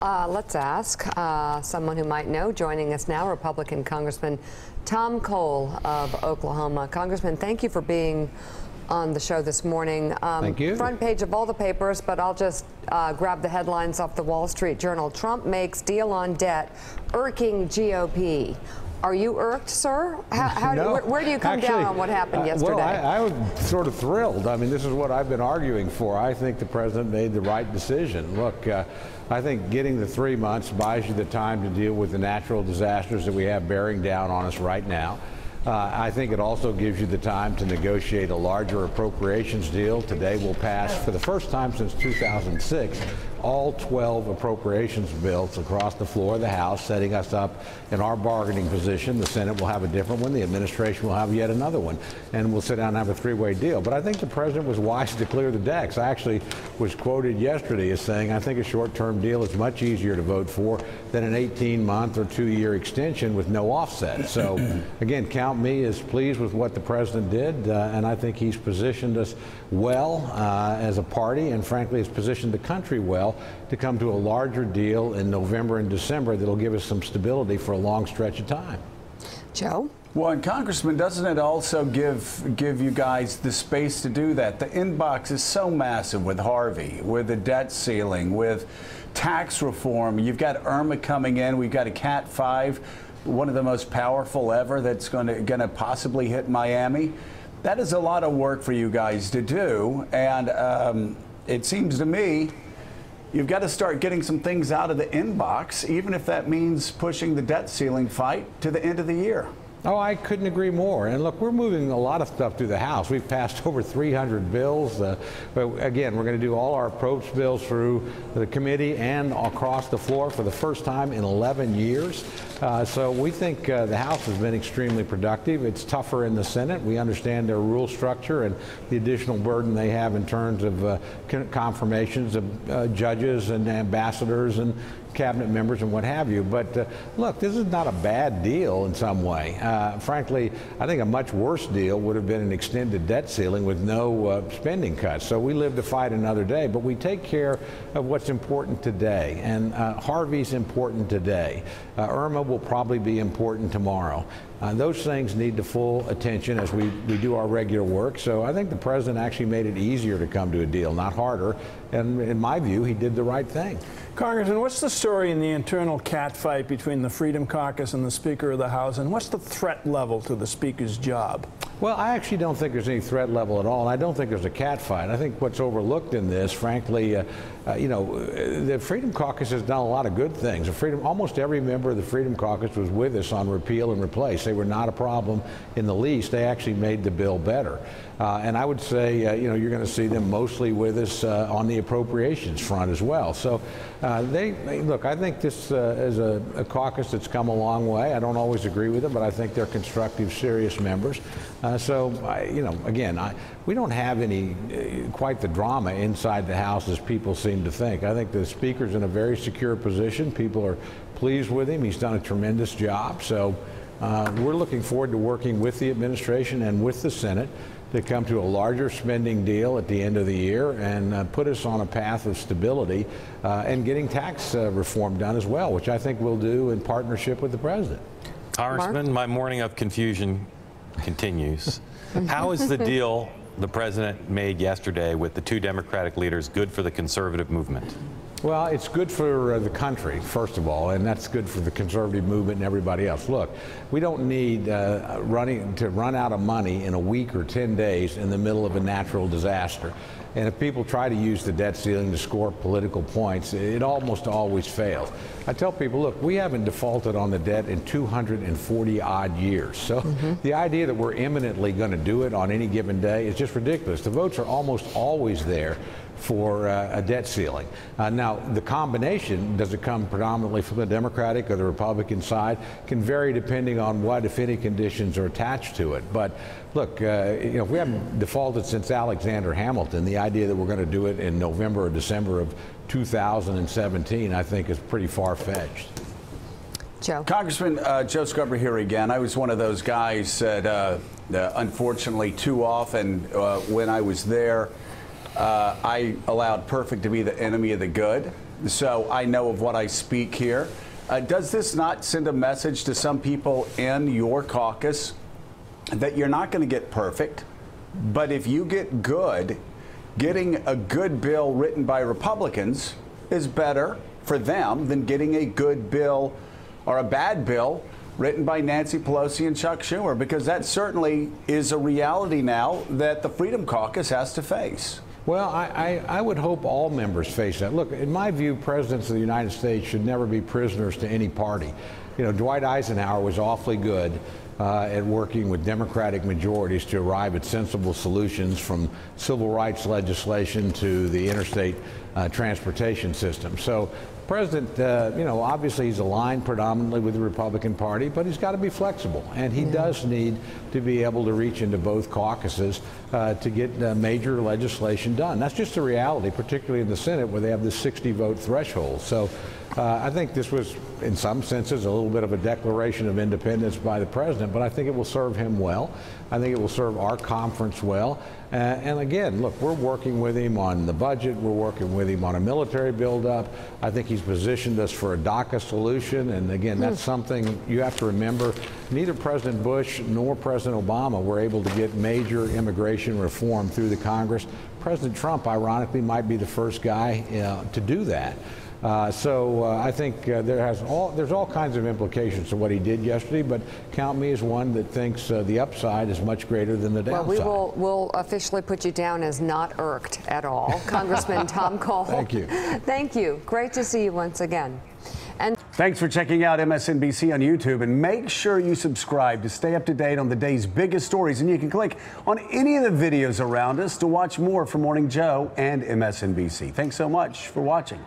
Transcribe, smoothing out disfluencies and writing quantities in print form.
Let's ask someone who might know. Joining us now, Republican Congressman Tom Cole of Oklahoma. Congressman, thank you for being on the show this morning. Thank you. Front page of all the papers, but I'll just grab the headlines off the Wall Street Journal. Trump makes deal on debt, irking GOP. Are you irked, sir? No, where do you come down on what happened yesterday? Well, I was sort of thrilled. I mean, this is what I've been arguing for. I think the president made the right decision. Look, I think getting the 3 months buys you the time to deal with the natural disasters that we have bearing down on us right now. I think it also gives you the time to negotiate a larger appropriations deal. Today will pass, for the first time since 2006, all 12 appropriations bills across the floor of the House, setting us up in our bargaining position. The Senate will have a different one. The administration will have yet another one. And we'll sit down and have a three-way deal. But I think the president was wise to clear the decks. I actually was quoted yesterday as saying, I think a short-term deal is much easier to vote for than an 18-month or 2-year extension with no offset. So, again, count me as pleased with what the president did. And I think he's positioned us well as a party, and frankly has positioned the country well to come to a larger deal in November and December that'll give us some stability for a long stretch of time. Joe? Well, and Congressman, doesn't it also give you guys the space to do that? The inbox is so massive with Harvey, with the debt ceiling, with tax reform. You've got Irma coming in. We've got a Cat 5, one of the most powerful ever, that's going to possibly hit Miami. That is a lot of work for you guys to do, and it seems to me you've got to start getting some things out of the inbox, even if that means pushing the debt ceiling fight to the end of the year. Oh, I couldn't agree more. And look, we're moving a lot of stuff through the House. We've passed over 300 bills. But again, we're going to do all our approach bills through the committee and across the floor for the first time in 11 years. So we think the House has been extremely productive. It's tougher in the Senate. We understand their rule structure and the additional burden they have in terms of confirmations of judges and ambassadors and cabinet members and what have you. But look, this is not a bad deal in some way. Frankly, I think a much worse deal would have been an extended debt ceiling with no spending cuts. So we live to fight another day, but we take care of what's important today. And Harvey's important today. Irma will probably be important tomorrow. Those things need the full attention as we do our regular work. So I think the president actually made it easier to come to a deal, not harder. And in my view, he did the right thing. Congressman, what's the story in the internal catfight between the Freedom Caucus and the Speaker of the House, and what's the threat level to the Speaker's job? Well, I actually don't think there's any threat level at all, and I don't think there's a catfight. I think what's overlooked in this, frankly, you know, the Freedom Caucus has done a lot of good things. Almost every member of the Freedom Caucus was with us on repeal and replace. They were not a problem in the least. They actually made the bill better. And I would say, you know, you're going to see them mostly with us on the appropriations front as well. So look, I think this is a caucus that's come a long way. I don't always agree with them, but I think they're constructive, serious members. You know, again, we don't have any quite the drama inside the House as people seem to think. I think the Speaker's in a very secure position. People are pleased with him. He's done a tremendous job. So we're looking forward to working with the administration and with the Senate to come to a larger spending deal at the end of the year and put us on a path of stability and getting tax reform done as well, which I think we'll do in partnership with the president. Congressman, my morning of confusion continues. How is the deal the president made yesterday with the two Democratic leaders good for the conservative movement? Well, it's good for the country, first of all, and that's good for the conservative movement and everybody else. Look, we don't need to run out of money in a week or 10 days in the middle of a natural disaster. And if people try to use the debt ceiling to score political points, it almost always fails. I tell people, look, we haven't defaulted on the debt in 240 odd years. So the idea that we're imminently going to do it on any given day is just ridiculous. The votes are almost always there for a debt ceiling. Now, the combination, does it come predominantly from the Democratic or the Republican side, can vary depending on what, if any, conditions are attached to it. But look, you know, if we haven't defaulted since Alexander Hamilton, the idea that we're going to do it in November or December of 2017, I think, is pretty far-fetched. Joe. Congressman, Joe Scarborough here again. I was one of those guys that, unfortunately, too often when I was there, I allowed perfect to be the enemy of the good. so I know of what I speak here. Does this not send a message to some people in your caucus that you're not going to get perfect, but if you get good, getting a good bill written by Republicans is better for them than getting a good bill or a bad bill written by Nancy Pelosi and Chuck Schumer, because that certainly is a reality now that the Freedom Caucus has to face. Well, I would hope all members face that. Look, in my view, presidents of the United States should never be prisoners to any party. You know, Dwight Eisenhower was awfully good at working with Democratic majorities to arrive at sensible solutions, from civil rights legislation to the interstate transportation system. So, President, you know, obviously he's aligned predominantly with the Republican Party, but he's got to be flexible, and he does need to be able to reach into both caucuses to get major legislation done. That's just the reality, particularly in the Senate, where they have this 60-vote threshold. So I think this was, in some senses, a little bit of a declaration of independence by the president, but I think it will serve him well. I think it will serve our conference well. And again, look, we're working with him on the budget. We're working with him on a military buildup. I think he's positioned us for a DACA solution. And again, that's something you have to remember. Neither President Bush nor President Obama were able to get major immigration reform through the Congress. President Trump, ironically, might be the first guy to do that. So I think there's all kinds of implications to what he did yesterday, but count me as one that thinks the upside is much greater than the downside. Well, we'll officially put you down as not irked at all. Congressman Tom Cole. Thank you. Thank you. Great to see you once again. And thanks for checking out MSNBC on YouTube, and make sure you subscribe to stay up to date on the day's biggest stories. And you can click on any of the videos around us to watch more from Morning Joe and MSNBC. Thanks so much for watching.